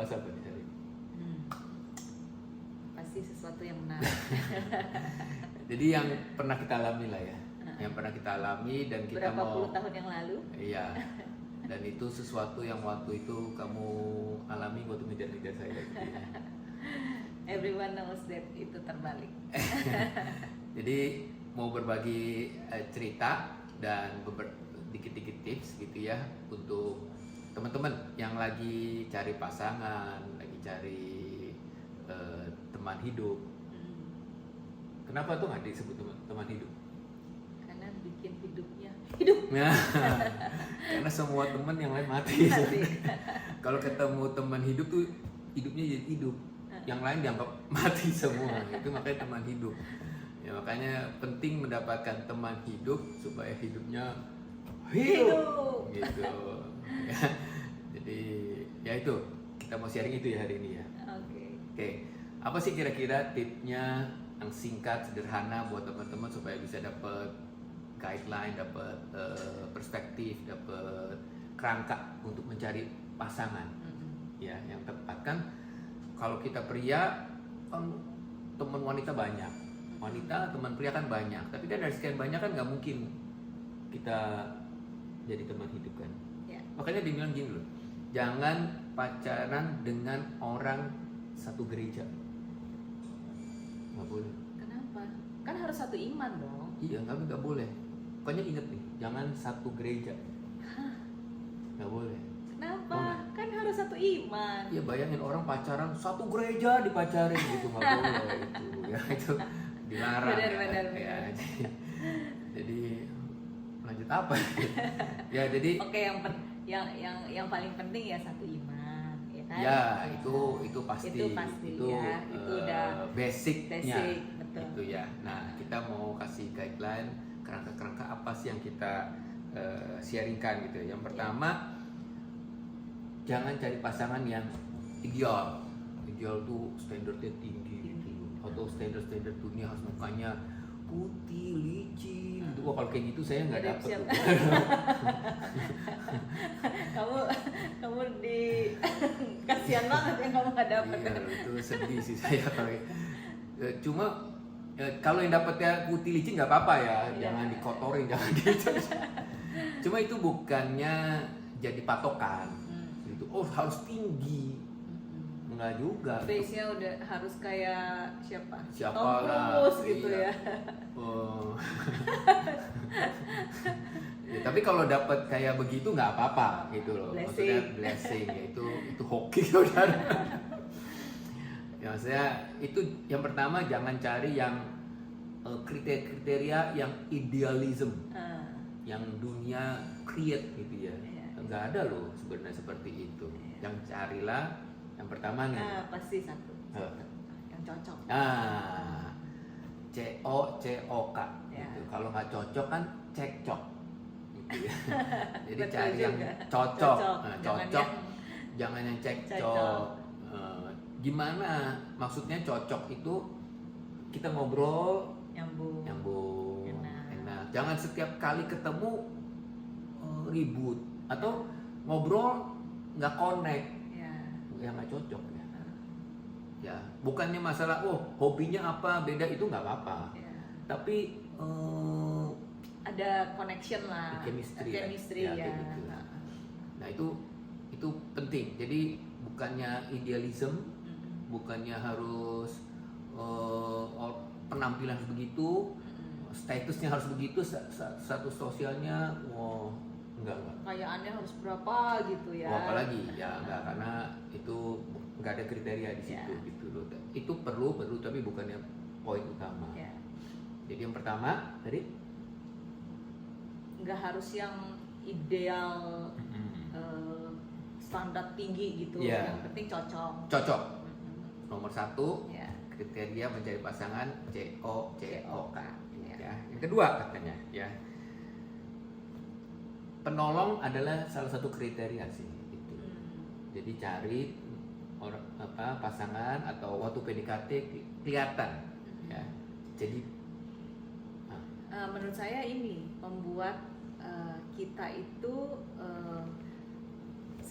bahas apa nih hari ini? Pasti sesuatu yang menarik. Jadi yang pernah kita alami lah ya, yang pernah kita alami dan kita Berapa mau puluh tahun yang lalu? iya. Dan itu sesuatu yang waktu itu kamu alami waktu ngejar-ngejar saya gitu ya. Everyone knows that itu terbalik. Jadi mau berbagi cerita dan dikit-dikit tips gitu ya untuk teman-teman yang lagi cari pasangan, lagi cari teman hidup. Kenapa tuh nggak disebut teman hidup? Karena bikin hidupnya hidup. Nah, karena semua teman yang lain mati. Kalau ketemu teman hidup tuh hidupnya jadi hidup, yang lain dianggap mati semua. Itu makanya teman hidup. Ya makanya penting mendapatkan teman hidup supaya hidupnya hidup. Gitu. Ya, jadi ya itu kita mau sharing itu ya hari ini ya. Oke. Apa sih kira-kira tipsnya yang singkat, sederhana buat teman-teman supaya bisa dapat guideline, dapat perspektif, dapat kerangka untuk mencari pasangan, ya yang tepat kan? Kalau kita pria kan teman wanita banyak, wanita teman pria kan banyak, tapi kan dari sekian banyak kan nggak mungkin kita jadi teman hidup kan? Ya. Makanya dibilang gini loh, jangan pacaran dengan orang satu gereja. Nggak boleh. Kenapa? Kan harus satu iman dong. Iya, tapi nggak boleh. Pokoknya inget nih, jangan satu gereja. Nggak boleh. Kenapa? Kan harus satu iman. Iya, bayangin orang pacaran satu gereja dipacarin gitu, nggak boleh itu. Ya itu dilarang. Benar. Ya, jadi lanjut apa? Ya jadi. Oke, yang paling penting ya satu iman, ya kan? Ya itu pasti. Itu ya. Itu udah basicnya. betul. Itu ya. Nah kita mau kasih guideline kerangka-kerangka apa sih yang kita sharingkan gitu. Yang pertama, jangan cari pasangan yang ideal. Ideal tuh standarnya tinggi gitu. Atau standar dunia harus mukanya putih, licin gitu. Wah kalau kayak gitu saya nggak dapet. kamu di kasihan banget yang kamu nggak dapet. Iya, itu sedih sih saya kalau cuma kalau yang dapetnya putih licin nggak apa-apa ya, jangan dikotorin, jangan gitu. Cuma itu bukannya jadi patokan gitu. Oh harus tinggi, enggak juga. Face-nya udah harus kayak siapa Tom lah gitu iya. ya. Oh. Ya, tapi kalau dapat kayak begitu nggak apa-apa gitu loh. Maksudnya blessing ya, itu hoki udah. Ya maksudnya itu yang pertama, jangan cari yang kriteria yang idealism, yang dunia create gitu ya. Nggak ada loh sebenarnya seperti itu. Yang carilah yang pertama nih. Pasti satu. Yang cocok. COK gitu. Kalau nggak cocok kan cekcok gitu ya. Jadi cari yang cocok. Cocok. Jangan yang cekcok. Gimana maksudnya cocok itu kita ngobrol nyambung enak. Jangan setiap kali ketemu ribut atau ngobrol nggak connect, ya nggak cocok ya. Ya bukannya masalah hobinya apa beda, itu nggak apa-apa, tapi ada connection lah, chemistry ya. Gitu. Nah itu penting. Jadi bukannya idealism, bukannya harus penampilan harus begitu, statusnya harus begitu, status sosialnya, enggak. Kayaannya harus berapa gitu ya. Apalagi ya enggak, karena itu enggak ada kriteria di situ gitu loh. Itu perlu tapi bukannya poin utama. Jadi yang pertama tadi enggak harus yang ideal standar tinggi gitu. Yang penting cocok. Nomor satu, kriteria mencari pasangan COK ya. Yang kedua katanya ya, penolong adalah salah satu kriteria sih itu. Jadi cari pasangan atau waktu PDKT kelihatan ya. Jadi menurut saya ini membuat kita itu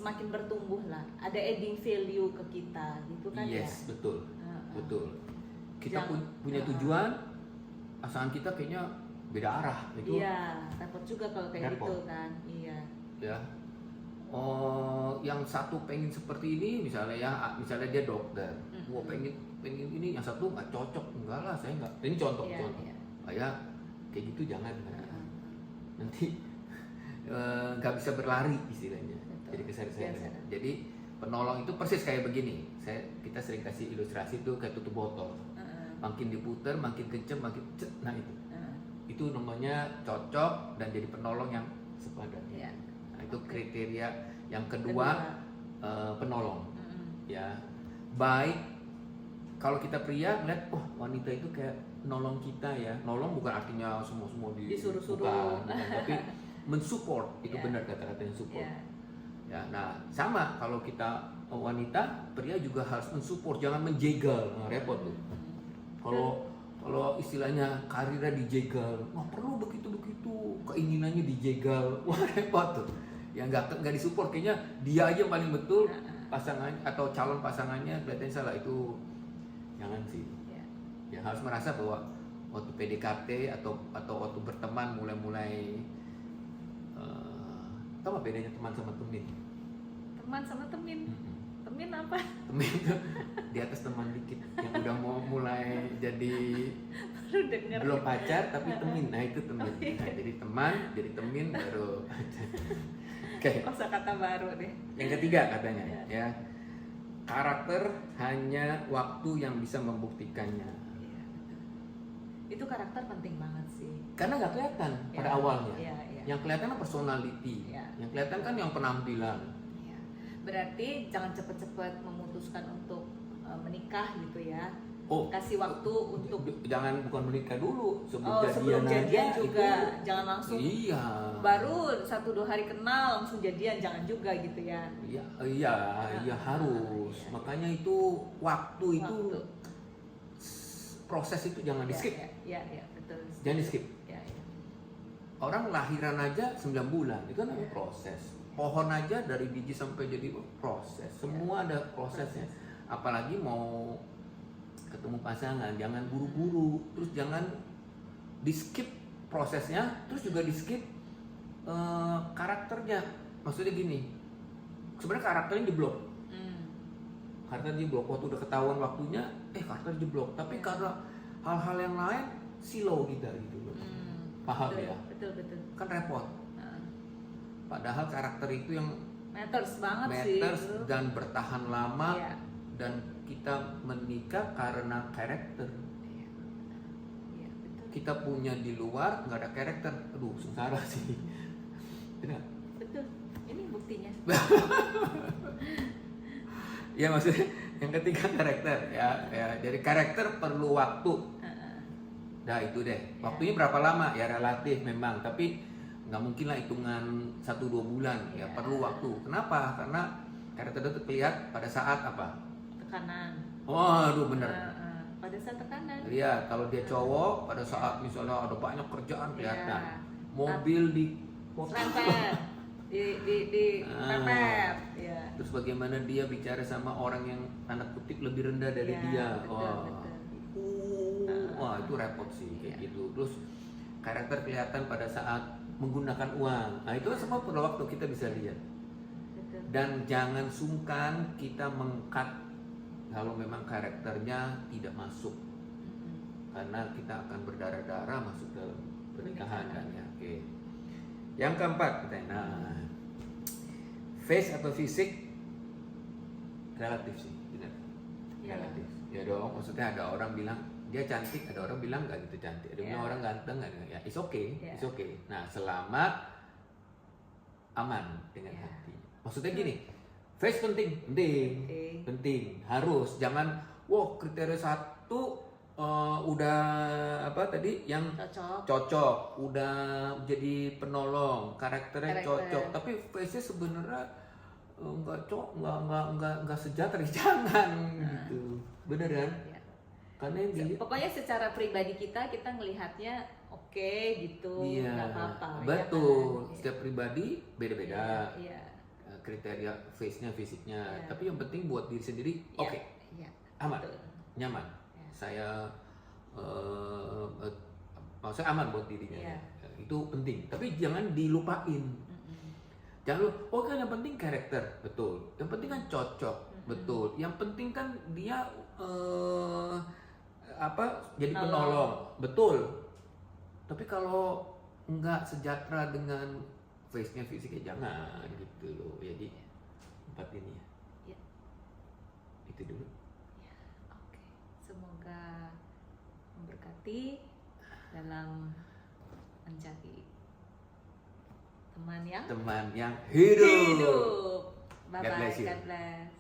semakin bertumbuh lah, ada adding value ke kita gitu kan ya. Yes, betul. Heeh. Betul. Kita Jangan- punya tujuan, pasangan kita kayaknya beda arah gitu. Iya, repot juga kalau kayak Repot. gitu kan. Iya. Ya. Oh, yang satu pengen seperti ini misalnya ya, misalnya dia dokter. Wah, pengen ini, yang satu nggak cocok. Enggak lah, saya nggak. Ini contoh. Iya, Contoh. iya. Kayak kayak gitu jangan. Heeh. Nanti nggak bisa berlari istilahnya. Betul. Jadi keseret-seret. Biasa. Jadi penolong itu persis kayak begini. Kita sering kasih ilustrasi itu kayak tutup botol. Heeh. Makin diputer, makin kenceng, makin cet. Nah itu. Heeh. Itu namanya cocok dan jadi penolong yang sepadan. Iya. Nah, itu Oke. kriteria yang kedua, penolong. Mm-mm. Ya, baik kalau kita pria ngeliat, oh wanita itu kayak nolong kita ya. Nolong bukan artinya semua Disuruh-suruh. bukan, tapi mensupport, itu Ya. benar kata-katanya support. Iya. Ya, nah sama kalau kita wanita, pria juga harus mensupport, jangan menjegal. Nah, repot tuh. Kalau istilahnya karirnya dijegal, wah perlu begitu, keinginannya dijegal, wah repot tuh. Ya nggak disupport, kayaknya dia aja paling betul, pasangan atau calon pasangannya kelihatannya salah, itu jangan sih. Iya. Ya harus merasa bahwa waktu PDKT atau waktu berteman mulai tahu apa bedanya teman sama temin? Teman sama temin. Temin apa? Temin itu di atas teman dikit, yang udah mau mulai jadi Baru denger. belum pacar tapi temin, nah itu temin. Nah, jadi teman, jadi temin baru pacar. Oke. Kosakata baru deh. Yang ketiga katanya ya, karakter hanya waktu yang bisa membuktikannya. Iya. Itu karakter penting banget sih. Karena nggak kelihatan pada Ya, awalnya. iya, iya. Yang kelihatan kan personality, Iya. yang kelihatan kan yang penampilan. Iya. Berarti jangan cepet-cepet memutuskan untuk menikah gitu ya. Oh, Kasih waktu untuk jangan bukan menikah dulu, sebelum sebelum jadian jadian aja, juga, itu. jangan langsung Iya. baru 1-2 hari kenal langsung jadian, jangan juga gitu ya. Iya harus. Iya. Makanya itu waktu itu proses itu jangan di skip. Iya, betul. Jangan di skip. Iya. Orang lahiran aja 9 bulan, itu kan namanya proses. Pohon aja dari biji sampai jadi proses. Semua ada prosesnya. Apalagi mau ketemu pasangan, jangan buru-buru. Terus jangan di skip prosesnya, terus juga di skip karakternya. Maksudnya gini, sebenarnya karakternya diblok. Karakter diblok, waktu udah ketahuan waktunya, karakter diblok. Tapi karena hal-hal yang lain, silau kita gitu loh. Paham Betul, ya? Betul. Kan repot. Padahal karakter itu yang Matters banget sih. dan bertahan lama, Iya. dan kita menikah karena karakter. Iya, betul. Kita punya di luar nggak ada karakter, aduh sengsara sih. Benar? Betul. Ini buktinya. Ya maksudnya yang ketiga karakter ya. Jadi karakter perlu waktu. Nah itu deh. Waktunya berapa lama? Ya relatif memang, tapi nggak mungkin lah hitungan 1-2 bulan. Ya perlu waktu. Kenapa? Karena karakter itu terlihat pada saat apa? Tekanan. Oh, aduh bener. Pada saat tekanan. Lihat kalau dia cowok pada saat misalnya ada banyak kerjaan kelihatan. Iya. Mobil di Serempet. di pepet. Ya. Terus bagaimana dia bicara sama orang yang tanda kutip lebih rendah dari Iya, dia. betul. Wah itu repot sih kayak Iya. gitu. Terus karakter kelihatan pada saat menggunakan uang. Nah itu semua perlu waktu, kita bisa lihat. Betul. Dan jangan sungkan kita meng-cut kalau memang karakternya tidak masuk, karena kita akan berdarah-darah masuk dalam pernikahan kan ya. Oke. Yang keempat katanya, nah, face atau fisik relatif sih, benar. Iya. Relatif. Ya dong, maksudnya ada orang bilang dia cantik, ada orang bilang nggak gitu cantik, ada bilang Iya. orang ganteng, ya it's okay, Iya. it's okay. Nah selama aman dengan Iya. hati. Maksudnya gini, face penting, harus. Jangan, wow kriteria 1 udah apa tadi yang cocok, udah jadi penolong, karakternya cocok, tapi face-nya sebenarnya nggak sejahtera, jangan gitu, bener kan? Ya. Karena yang dilihat, Pokoknya secara pribadi kita ngelihatnya oke gitu, iya, nggak apa-apa. betul. Ya kan? Setiap pribadi beda-beda. Iya. kriteria face-nya, fisiknya, Ya. tapi yang penting buat diri sendiri Ya, oke, ya, aman, betul. nyaman. Ya. Saya maksudnya aman buat dirinya. Ya. Itu penting, tapi jangan dilupain. Jangan lu, oh kan yang penting karakter, betul. Yang penting kan cocok, betul. Yang penting kan dia jadi penolong, betul. Tapi kalau nggak sejahtera dengan face-nya, fisiknya, jangan gitu loh. Jadi 4 ini ya. Ya. Itu dulu. Ya, oke. Semoga memberkati dalam mencari teman yang Teman yang hidup. hidup. Bye God bye. bless you. God bless.